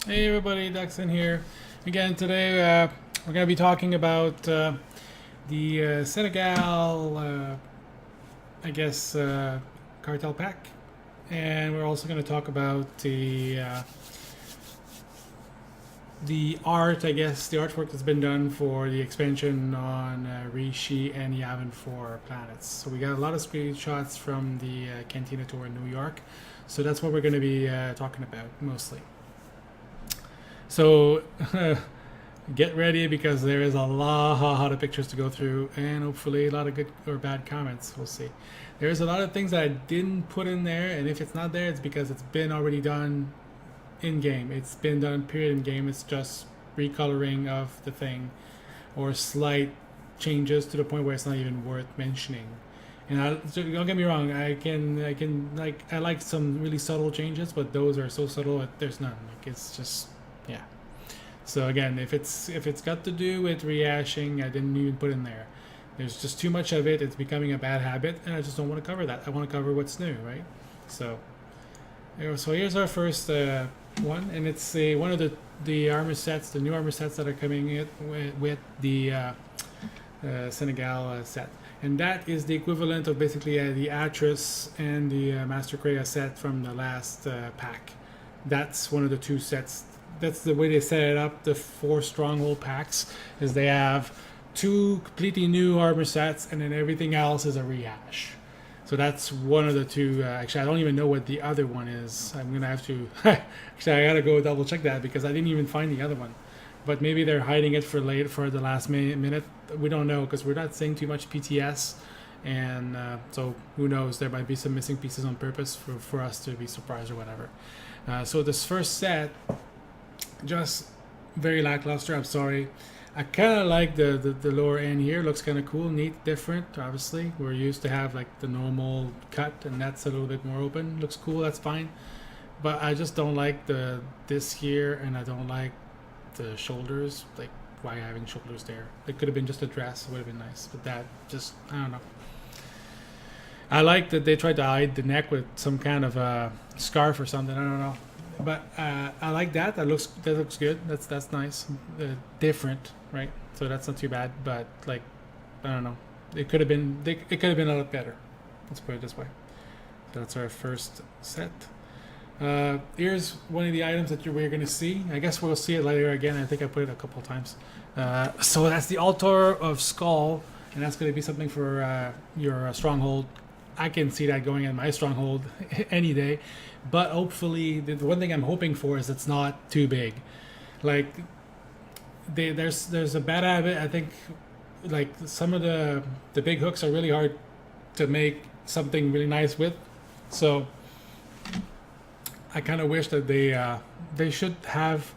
Hey everybody, DXUN here. Again, today we're going to be talking about the Senegal, I guess, Cartel pack. And we're also going to talk about the art, I guess, the artwork that's been done for the expansion on Rishi and Yavin 4 planets. So we got a lot of screenshots from the Cantina tour in New York. So that's what we're going to be talking about mostly. So get ready because there is a lot of pictures to go through and hopefully a lot of good or bad comments. We'll see. There's a lot of things that I didn't put in there, and if it's not there, it's because it's been already done in game. It's been done period in game. It's just recoloring of the thing or slight changes to the point where it's not even worth mentioning. And don't get me wrong, I like some really subtle changes, but those are so subtle that there's none. Like it's just yeah. So again, if it's got to do with rehashing, I didn't even put in there. There's just too much of it. It's becoming a bad habit, and I just don't want to cover that. I want to cover what's new, right? So here's our first one, and it's one of the armor sets, the new armor sets that are coming in with the Senegal set. And that is the equivalent of basically the Atris and the Master Kreia set from the last pack. That's one of the two sets. That's the way they set it up. The 4 Stronghold packs is they have 2 completely new armor sets, and then everything else is a rehash. So that's one of the 2. Actually, I don't even know what the other one is. I'm gonna have to. Actually, I gotta go double check that because I didn't even find the other one. But maybe they're hiding it for the last minute. We don't know because we're not seeing too much PTS, and so who knows? There might be some missing pieces on purpose for us to be surprised or whatever. So this first set, just very lackluster. I'm sorry. I kind of like the lower end here. Looks kind of cool, neat, different. Obviously, we're used to have like the normal cut, and that's a little bit more open. Looks cool. That's fine. But I just don't like this here, and I don't like the shoulders. Like, why having shoulders there? It could have been just a dress. It would have been nice. But that just, I don't know. I like that they tried to hide the neck with some kind of a scarf or something. I don't know. But I like that. That looks good. That's nice. Different, right? So that's not too bad. But like, I don't know. It could have been. It could have been a lot better. Let's put it this way. So that's our first set. Here's one of the items that we're going to see. I guess we'll see it later again. I think I put it a couple of times. So that's the Altar of Skull, and that's going to be something for your Stronghold. I can see that going in my Stronghold any day. But hopefully, the one thing I'm hoping for is it's not too big. Like, there's a bad habit. I think, like some of the big hooks are really hard to make something really nice with. So I kind of wish that they should have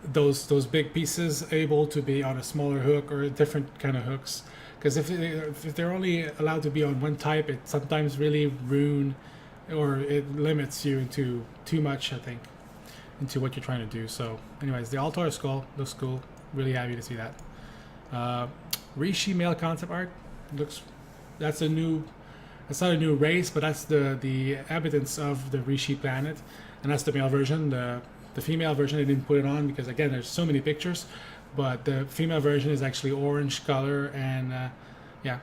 those big pieces able to be on a smaller hook or different kind of hooks. Because if they're only allowed to be on one type, it sometimes really ruin or it limits you into too much, I think, into what you're trying to do. So anyways, the Altar Skull looks cool. Really happy to see that. Rishi male concept art looks, that's a new, it's not a new race, but that's the inhabitants of the Rishi planet, and that's the male version. The female version, they didn't put it on because again there's so many pictures, but the female version is actually orange color, and yeah,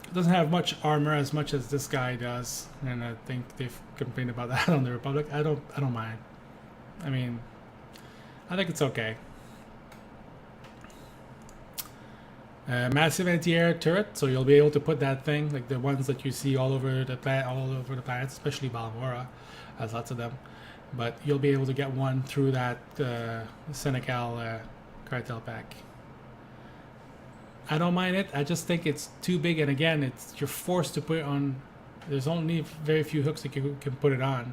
it doesn't have much armor as much as this guy does, and I think they've complained about that on the Republic. I don't mind. I mean, I think it's okay. Massive anti-air turret, so you'll be able to put that thing, like the ones that you see all over the planet, especially Balmora has lots of them. But you'll be able to get one through that Senegal Cartel pack. I don't mind it. I just think it's too big, and again, you're forced to put it on. There's only very few hooks that you can put it on.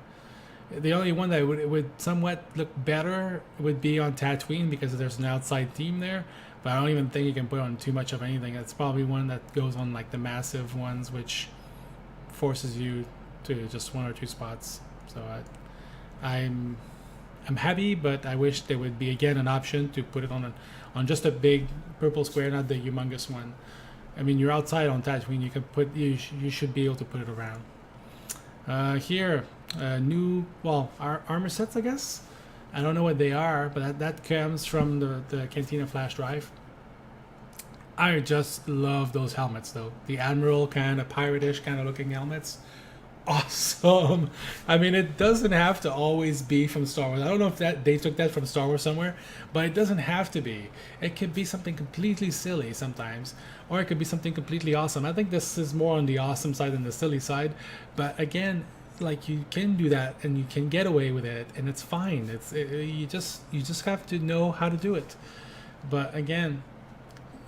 The only one that would somewhat look better would be on Tatooine because there's an outside theme there. But I don't even think you can put on too much of anything. It's probably one that goes on like the massive ones, which forces you to just 1 or 2 spots. So I'm happy, but I wish there would be again an option to put it on just a big purple square, not the humongous one. I mean, you're outside on Tatooine. You can put you should be able to put it around. Here, new armor sets, I guess. I don't know what they are, but that comes from the Cantina flash drive. I just love those helmets though. The Admiral kind of pirate-ish kind of looking helmets. Awesome. I mean, it doesn't have to always be from Star Wars. I don't know if that they took that from Star Wars somewhere, but it doesn't have to be. It could be something completely silly sometimes, or it could be something completely awesome. I think this is more on the awesome side than the silly side, but again, like, you can do that and you can get away with it, and it's fine. You just have to know how to do it. But again,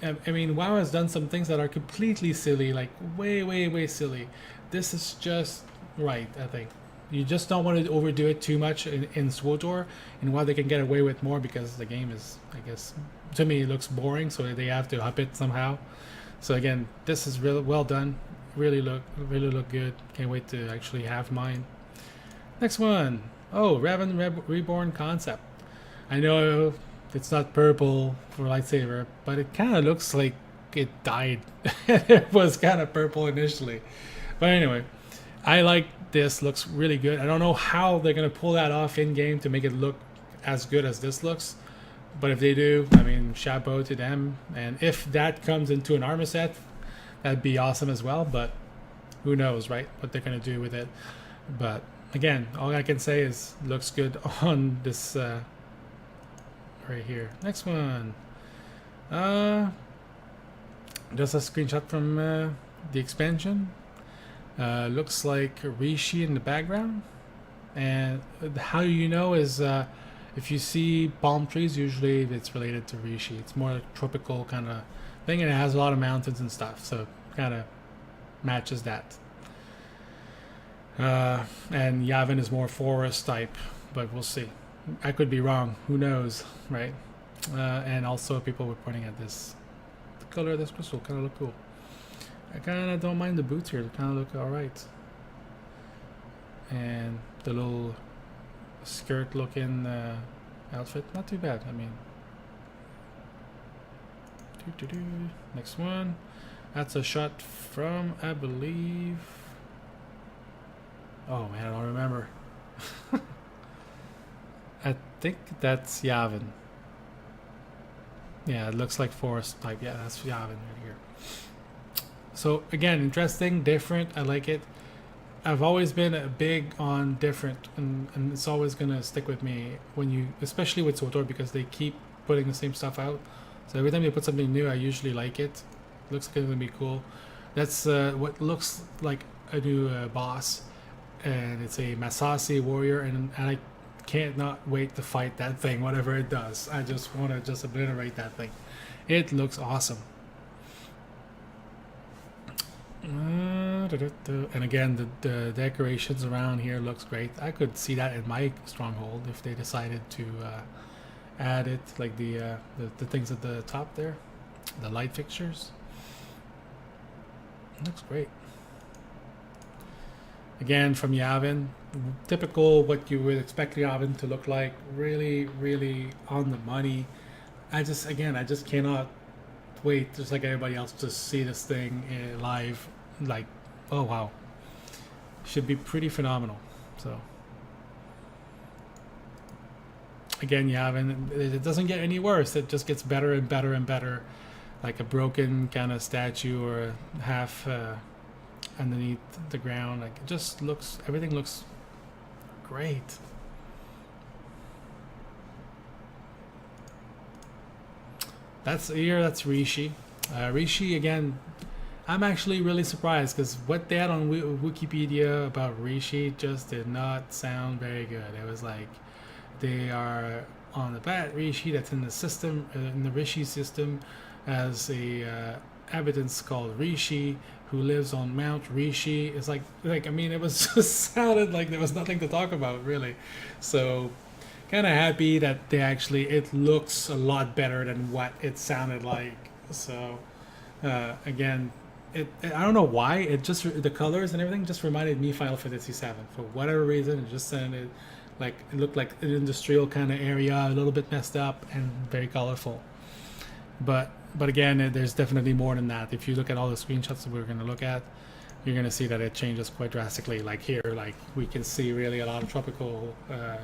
I mean, WoW has done some things that are completely silly, like way silly. This is just right, I think. You just don't want to overdo it too much in SWTOR, and while they can get away with more because the game is, I guess, to me, it looks boring, so they have to up it somehow. So again, this is really well done. Really look good. Can't wait to actually have mine. Next one. Oh, Yavin Reborn concept. I know it's not purple for lightsaber, but it kind of looks like it died. It was kind of purple initially. But anyway, I like this. Looks really good. I don't know how they're going to pull that off in-game to make it look as good as this looks. But if they do, I mean, chapeau to them. And if that comes into an armor set, that'd be awesome as well. But who knows, right? What they're going to do with it. But again, all I can say is looks good on this right here. Next one. Just a screenshot from the expansion. Looks like Rishi in the background, and how you know is if you see palm trees, usually it's related to Rishi. It's more like tropical kind of thing, and it has a lot of mountains and stuff, so kind of matches that. And Yavin is more forest type, but we'll see. I could be wrong. Who knows, right? And also people were pointing at this. The color of this crystal kind of look cool. I kind of don't mind the boots here. They kind of look alright. And the little skirt looking outfit, not too bad. I mean, next one. That's a shot from, I believe. Oh man, I don't remember. I think that's Yavin. Yeah, it looks like forest type. Yeah, that's Yavin right here. So again, interesting, different. I like it. I've always been a big on different, and it's always gonna stick with me when you, especially with SWTOR, because they keep putting the same stuff out. So every time they put something new, I usually like it. Looks gonna be cool. That's what looks like a new boss, and it's a Masasi warrior, and I can't not wait to fight that thing, whatever it does. I just want to just obliterate that thing. It looks awesome. And again, the decorations around here looks great. I could see that in my Stronghold if they decided to add it, like the things at the top there, the light fixtures. Looks great. Again, from Yavin, typical what you would expect Yavin to look like. Really on the money. I just cannot wait, just like everybody else, to see this thing live. Like, oh wow, should be pretty phenomenal. So again, Yavin, it doesn't get any worse. It just gets better and better and better. Like a broken kind of statue or half underneath the ground. Like, it just looks, everything looks great. That's Rishi. Rishi, again, I'm actually really surprised because what they had on Wikipedia about Rishi just did not sound very good. It was like they are on the bat Rishi that's in the system, in the Rishi system, as a evidence called Rishi who lives on Mount Rishi. It's like I mean, it was just sounded like there was nothing to talk about really. So kind of happy that they actually, it looks a lot better than what it sounded like. So again, I don't know why, it just, the colors and everything just reminded me Final Fantasy VII for whatever reason. It just sounded like, it looked like an industrial kind of area, a little bit messed up and very colorful. But again, there's definitely more than that. If you look at all the screenshots that we're going to look at, you're gonna see that it changes quite drastically. Like here, like we can see really a lot of tropical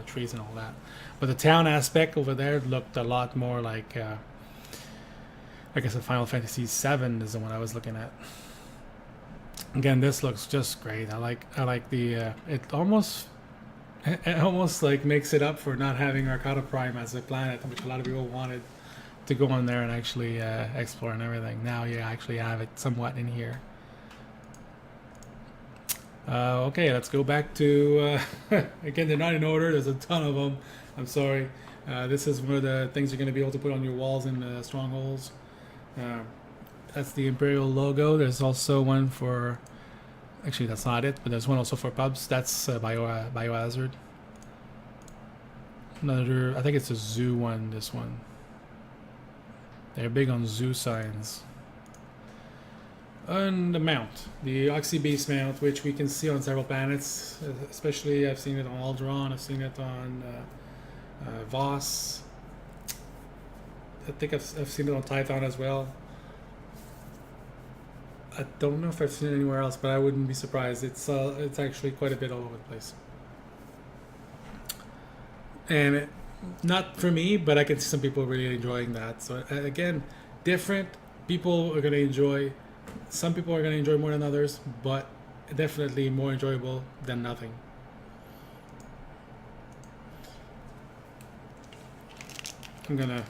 trees and all that. But the town aspect over there looked a lot more like I said, Final Fantasy VII is the one I was looking at. Again, this looks just great. I like the it almost like makes it up for not having Arcata Prime as a planet, which a lot of people wanted to go on there and actually explore and everything. Now you actually have it somewhat in here. Okay, let's go back to again, they're not in order. There's a ton of them. I'm sorry. This is one of the things you're going to be able to put on your walls in the strongholds. That's the Imperial logo. There's also one for, actually that's not it, but there's one also for pubs. That's Biohazard. Another, I think it's a zoo one, this one. They're big on zoo signs. And the mount, the Oxy Beast mount, which we can see on several planets, especially I've seen it on Alderaan, I've seen it on Voss. I think I've seen it on Tython as well. I don't know if I've seen it anywhere else, but I wouldn't be surprised. It's actually quite a bit all over the place. And not for me, but I can see some people really enjoying that. So again, different people are going to enjoy. Some people are going to enjoy more than others, but definitely more enjoyable than nothing. I'm gonna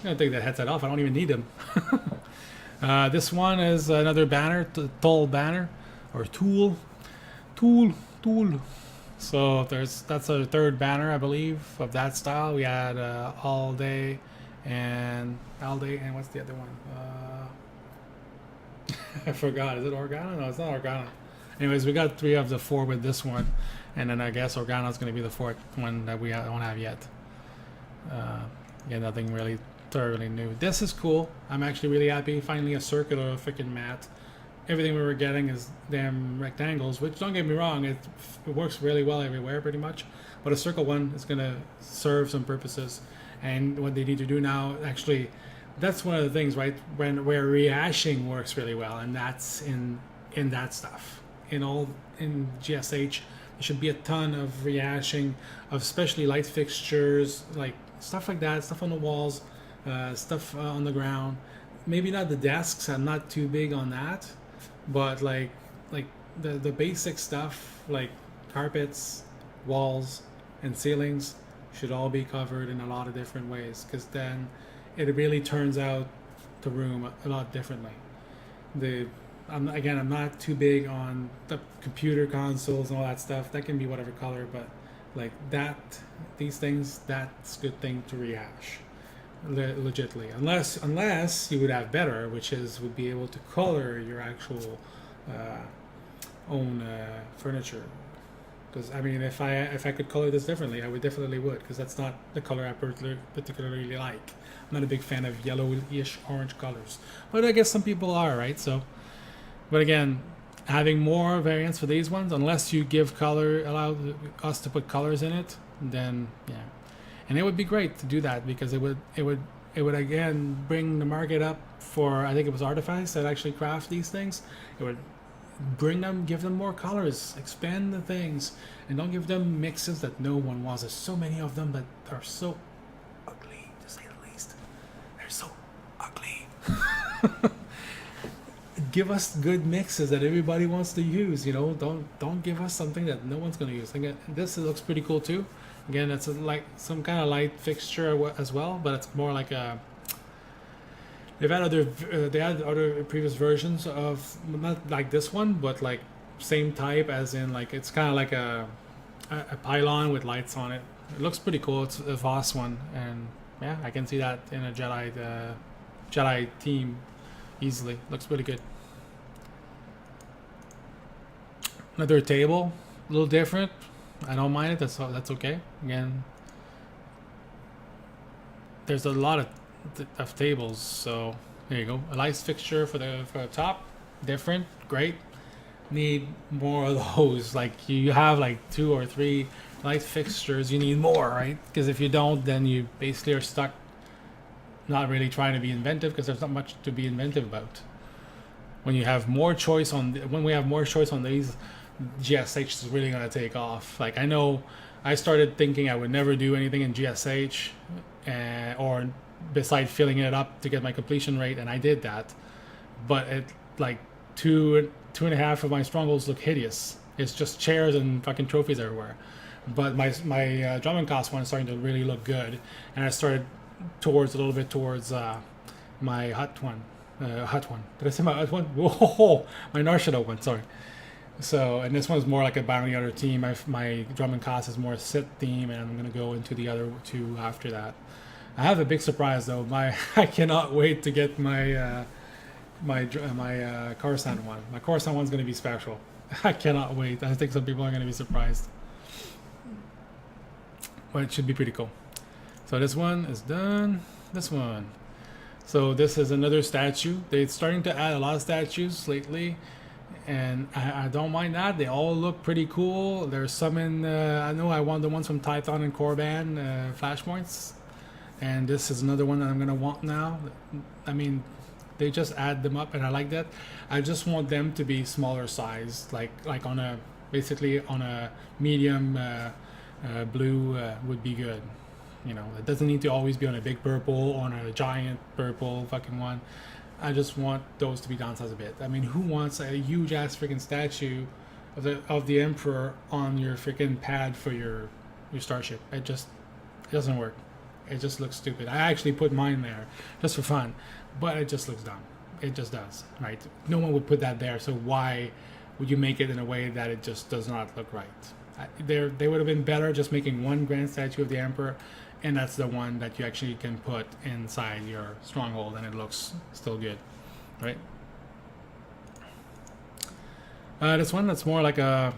take the headset off. I don't even need them. This one is another banner, tall banner, or tool. So that's a third banner, I believe, of that style. We had Alday and what's the other one? I forgot. Is it Organa? No, it's not Organa. Anyways, we got 3 of the 4 with this one, and then I guess Organa is going to be the 4th one that we don't have yet. Yeah, nothing really thoroughly new. This is cool. I'm actually really happy. Finally, a circular freaking mat. Everything we were getting is damn rectangles, which, don't get me wrong, it works really well everywhere pretty much. But a circle one is going to serve some purposes. And what they need to do now, actually, that's one of the things, right? Where rehashing works really well, and that's in that stuff. In GSH, there should be a ton of rehashing of especially light fixtures, like stuff like that, stuff on the walls, stuff on the ground. Maybe not the desks. I'm not too big on that, but like the basic stuff like carpets, walls, and ceilings should all be covered in a lot of different ways, because then it really turns out the room a lot differently. I'm not too big on the computer consoles and all that stuff. That can be whatever color, but like these things, that's a good thing to rehash. Legitly, unless you would have better, which would be able to color your actual own furniture. Because I mean, if I could color this differently, I definitely would, because that's not the color I particularly like. I'm not a big fan of yellowish orange colors, but I guess some people are, right? So, but again, having more variants for these ones, unless you allow us to put colors in it, then yeah. And it would be great to do that, because it would again bring the market up for, I think it was Artifacts that actually craft these things. It would give them more colors, expand the things, and don't give them mixes that no one wants. There's so many of them that are so ugly, to say the least. They're so ugly. Give us good mixes that everybody wants to use. Don't give us something that no one's going to use. Again, this looks pretty cool too. Again, it's like some kind of light fixture as well, but it's more like a. They had other previous versions of, not like this one, but like same type, as in like it's kind of like a pylon with lights on it. It looks pretty cool. It's a Voss one, and yeah, I can see that in a Jedi team easily. Looks pretty good. Another table, a little different. I don't mind it. That's okay. Again, there's a lot of tables. So there you go. A light fixture for the top. Different. Great. Need more of those. Like you have like 2 or 3 light fixtures. You need more, right? Because if you don't, then you basically are stuck not really trying to be inventive because there's not much to be inventive about. When you have more choice on when we have more choice on these, GSH is really gonna take off. Like I know, I started thinking I would never do anything in GSH, or besides filling it up to get my completion rate, and I did that. But it like two and a half of my strongholds look hideous. It's just chairs and fucking trophies everywhere. But my drum and cost one is starting to really look good, and I started a little bit towards my hut one. Did I say my hut one? Whoa, my Narshada one. Sorry. So, and this one's more like a bounty hunter team. My drum and cost is more a sit theme, and I'm gonna go into the other two after that. I have a big surprise though. I cannot wait to get my Coruscant one. My Coruscant one's gonna be special. I cannot wait. I think some people are gonna be surprised, but it should be pretty cool. So this one is done. This one. So this is another statue. They're starting to add a lot of statues lately, and I don't mind that. They all look pretty cool. There's some in, I know I want the ones from Tython and Korban, flashpoints. And this is another one that I'm going to want now. I mean, they just add them up, and I like that. I just want them to be smaller size, like on a, basically on a medium blue would be good. You know, it doesn't need to always be on a big purple, on a giant purple fucking one. I just want those to be downsized a bit. I mean, who wants a huge ass freaking statue of the Emperor on your freaking pad for your starship? It doesn't work. It just looks stupid. I actually put mine there just for fun, but it just looks dumb. It just does, right? No one would put that there, so why would you make it in a way that it just does not look right? They would have been better just making one grand statue of the Emperor, and that's the one that you actually can put inside your stronghold, and it looks still good, right? This one, that's more like a,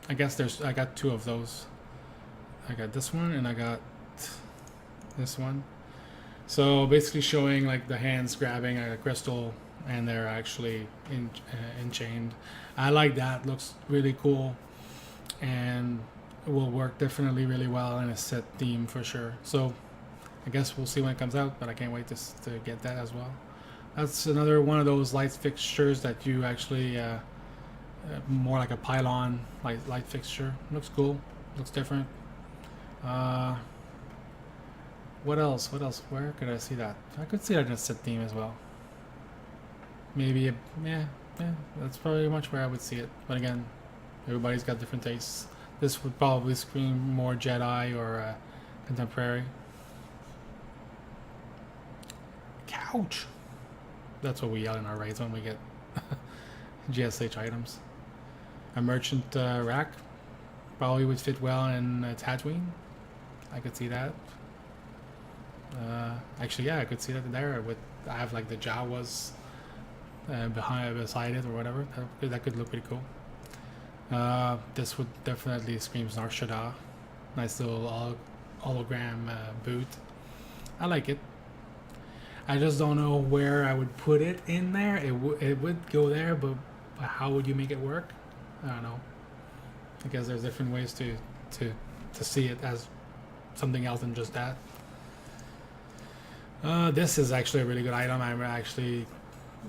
I guess I got two of those. I got this one, and I got this one. So basically showing like the hands grabbing a crystal, and they're actually enchained. I like that. Looks really cool, and it will work definitely really well in a set theme for sure. So I guess we'll see when it comes out, but I can't wait to get that as well. That's another one of those light fixtures that you actually more like a pylon light fixture. Looks cool. Looks different. What else? Where could I see that? I could see that in a set theme as well. Maybe yeah, that's probably much where I would see it. But again, everybody's got different tastes. This would probably scream more Jedi or contemporary. Couch. That's what we yell in our raids when we get GSH items. A merchant rack probably would fit well in Tatooine. I could see that. Actually, yeah, I could see that there. I have like the Jawas beside it or whatever. That could look pretty cool. This would definitely scream Narshada. Nice little hologram boot. I like it. I just don't know where I would put it in there. It would go there, but how would you make it work? I don't know. I guess there's different ways to see it as something else than just that. This is actually a really good item. I'm actually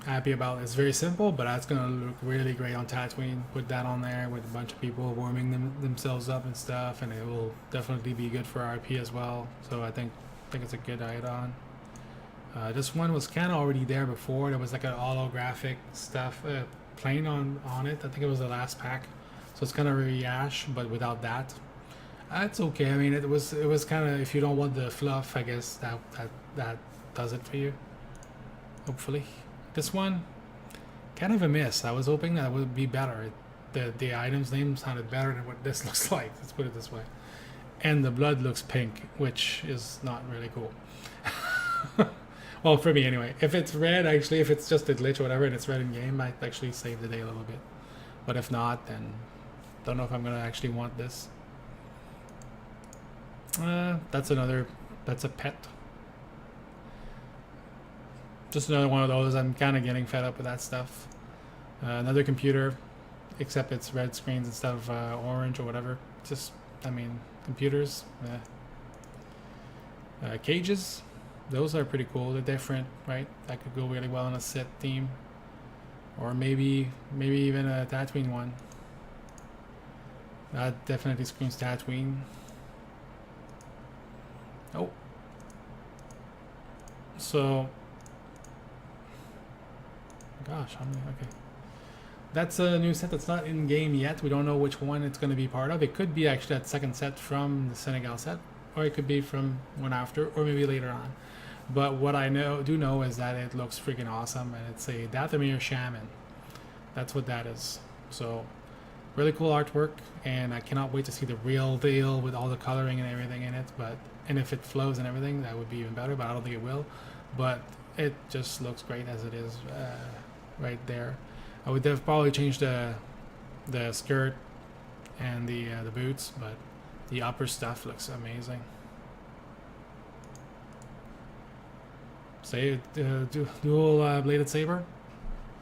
happy about it. It's very simple, but that's gonna look really great on Tatooine. Put that on there with a bunch of people warming themselves up and stuff, and it will definitely be good for RP as well. So I think it's a good item. This one was kind of already there before. There was like a holographic stuff plane on it. I think it was the last pack, so it's kind of rehash, but without that. It's okay. I mean, it was kind of, if you don't want the fluff, I guess that does it for you. Hopefully, this one kind of a miss. I was hoping that it would be better. The item's name sounded better than what this looks like. Let's put it this way. And the blood looks pink, which is not really cool. Well, for me anyway. If it's red, actually, if it's just a glitch or whatever, and it's red in game, might actually save the day a little bit. But if not, then don't know if I'm gonna actually want this. That's a pet. Just another one of those. I'm kind of getting fed up with that stuff. Another computer, except it's red screens instead of orange or whatever. Just, I mean, computers. Cages. Those are pretty cool. They're different, right? That could go really well in a Sith theme, or maybe even a Tatooine one. That definitely screams Tatooine. Oh, so gosh, okay. That's a new set that's not in game yet. We don't know which one it's going to be part of. It could be actually that second set from the Senegal set, or it could be from one after, or maybe later on. But what I do know is that it looks freaking awesome, and it's a Dathomir Shaman. That's what that is. So really cool artwork, and I cannot wait to see the real deal with all the coloring and everything in it. And if it flows and everything, that would be even better. But I don't think it will. But it just looks great as it is right there. I would probably change the skirt and the boots, but the upper stuff looks amazing. Say dual bladed saber.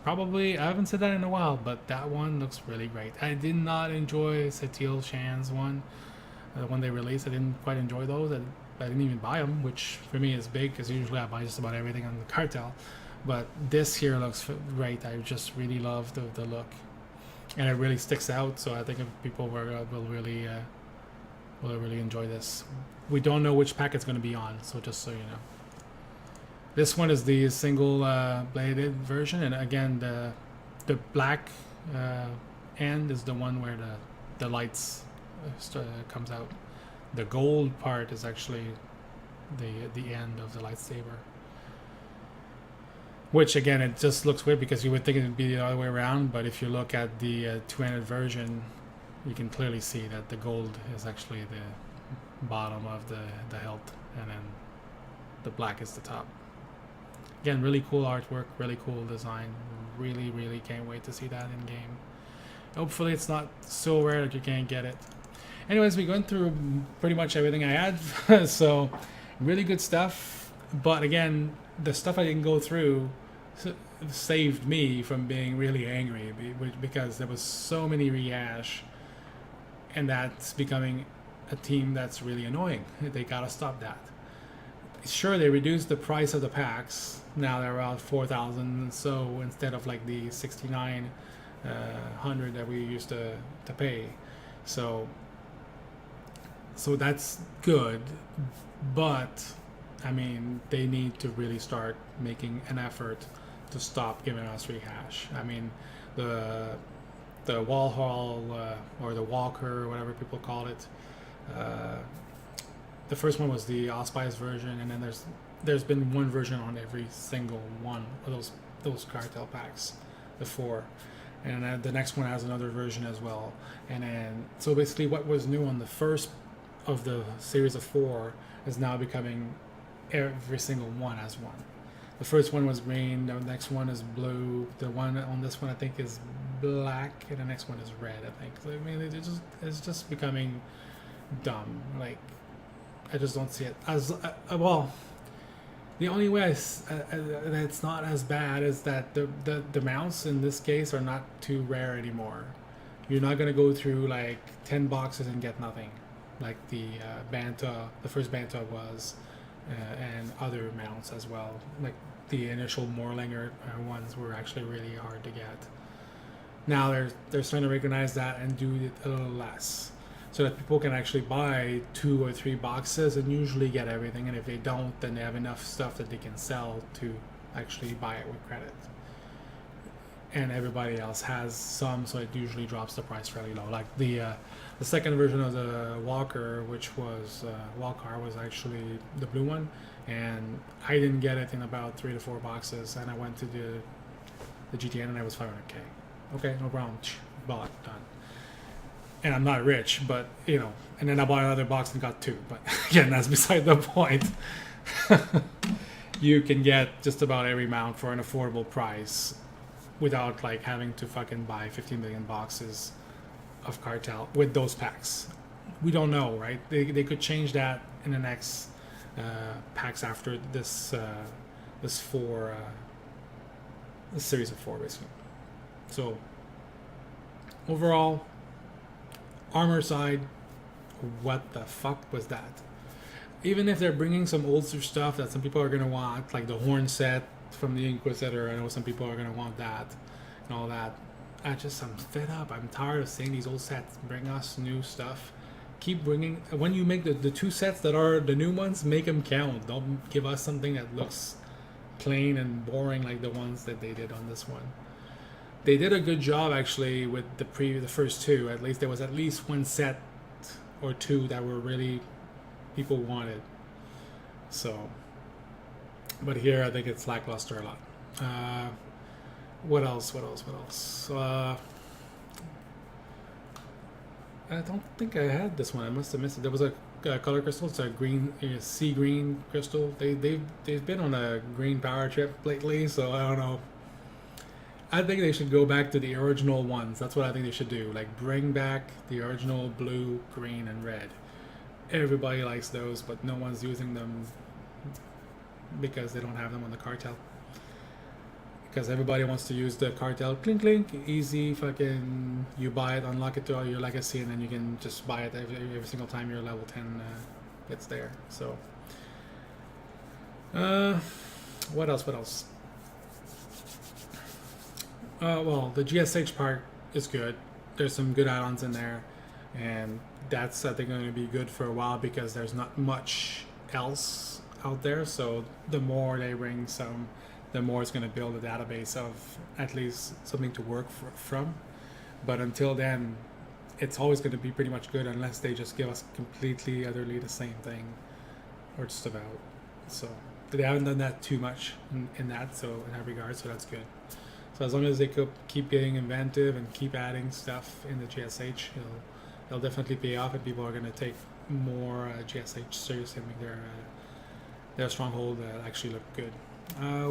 Probably, I haven't said that in a while, but that one looks really great. I did not enjoy Satil Shan's one, the one they released. I didn't quite enjoy those. I didn't even buy them, which for me is big because usually I buy just about everything on the Cartel. But this here looks great. I just really love the look, and it really sticks out. So I think people will really enjoy this. We don't know which pack it's going to be on, so just so you know. This one is the single bladed version, and again the black end is the one where the lights comes out. The gold part is actually the end of the lightsaber. Which again, it just looks weird because you would think it would be the other way around, but if you look at the two-handed version, you can clearly see that the gold is actually the bottom of the hilt, and then the black is the top. Again, really cool artwork, really cool design. Really can't wait to see that in game. Hopefully it's not so rare that you can't get it. Anyways, we went through pretty much everything I had, so really good stuff. But again, the stuff I didn't go through saved me from being really angry because there was so many rehash, and that's becoming a team that's really annoying. They gotta stop that. Sure, they reduced the price of the packs. Now they're around 4,000, so instead of like the 6,900 that we used to pay, so that's good. But I mean, they need to really start making an effort to stop giving us rehash. I mean, the wall haul or the walker, whatever people call it. The first one was the Allspice version, and then there's been one version on every single one of those Cartel packs, the 4, and the next one has another version as well. And then so basically, what was new on the first of the series of 4 is now becoming every single one as one. The first one was green, the next one is blue, the one on this one I think is black, and the next one is red, I think. So, I mean, it's just becoming dumb. Like, I just don't see it as well. The only way it's not as bad is that the mounts in this case are not too rare anymore. You're not gonna go through like 10 boxes and get nothing, like the Banta, the first Banta was, and other mounts as well. Like the initial Morlinger ones were actually really hard to get. Now they're starting to recognize that and do it a little less, so that people can actually buy 2 or 3 boxes and usually get everything. And if they don't, then they have enough stuff that they can sell to actually buy it with credit. And everybody else has some, so it usually drops the price fairly low. Like the second version of the Walker, which was Walker, was actually the blue one, and I didn't get it in about 3 to 4 boxes. And I went to the GTN, and I was 500K. Okay, no problem. Bought, done. And I'm not rich, but you know. And then I bought another box and got 2. But again, that's beside the point. You can get just about every mount for an affordable price, without like having to fucking buy 15 million boxes of Cartel with those packs. We don't know, right? They could change that in the next packs after this this series of 4, basically. So overall, armor side, what the fuck was that? even if they're bringing some older stuff that some people are gonna want, like the horn set from the Inquisitor. I know some people are gonna want that and all that. I'm fed up. I'm tired of seeing these old sets. Bring us new stuff. Keep bringing. When you make the two sets that are the new ones, make them count. Don't give us something that looks plain and boring like the ones that they did on this one. They did a good job actually with the first two. At least there was at least one set or two that were really people wanted. So, but here I think it's lackluster a lot. What else? I don't think I had this one. I must have missed it. There was a color crystal. It's a green, sea green crystal. They've been on a green power trip lately, so I don't know. I think they should go back to the original ones. That's what I think they should do. Like bring back the original blue, green, and red. Everybody likes those, but no one's using them because they don't have them on the Cartel. Because everybody wants to use the Cartel. Clink, clink, easy, fucking, you buy it, unlock it to your legacy, and then you can just buy it every single time your level 10 gets there. So, what else? Well, the GSH part is good. There's some good add-ons in there, and that's, I think, going to be good for a while because there's not much else out there. So the more they bring some, the more it's going to build a database of at least something to work from. But until then, it's always going to be pretty much good unless they just give us completely, utterly the same thing, or just about. So they haven't done that too much in that regard, so that's good. So as long as they keep getting inventive and keep adding stuff in the GSH, it'll definitely pay off, and people are going to take more GSH seriously and make their Stronghold actually look good.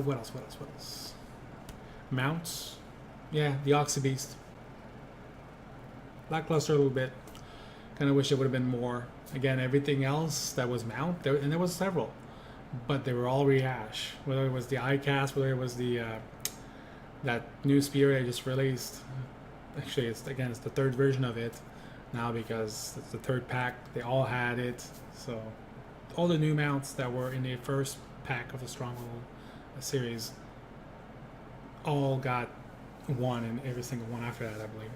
What else? Mounts. Yeah, the Oxybeast. Lackluster a little bit. Kind of wish it would have been more. Again, everything else that was mount, and there was several, but they were all rehash. Whether it was the iCast, whether it was the that new spear they just released. Actually, it's the third version of it now because it's the third pack. They all had it. So all the new mounts that were in the first pack of the Stronghold series all got one, and every single one after that, I believe.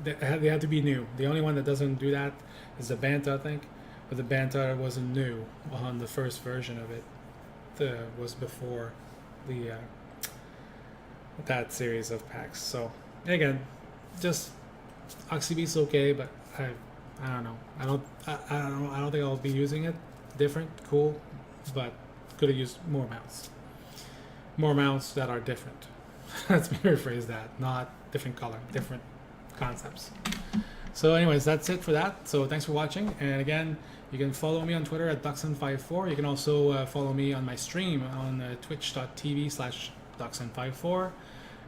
They had to be new. The only one that doesn't do that is the Banta, I think, but the Banta wasn't new on the first version of it. Was before the that series of packs. So again, just Oxybeast okay, but I don't know. I don't think I'll be using it. Different, cool, but could have used more mounts. More mounts that are different. Let's rephrase that. Not different color, different concepts. So anyways, that's it for that. So thanks for watching. And again, you can follow me on Twitter at DXUN54. You can also follow me on my stream on twitch.tv/DXUN54.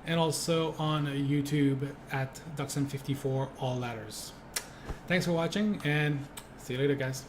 And also on YouTube at DXUN54, all letters. Thanks for watching, and see you later, guys.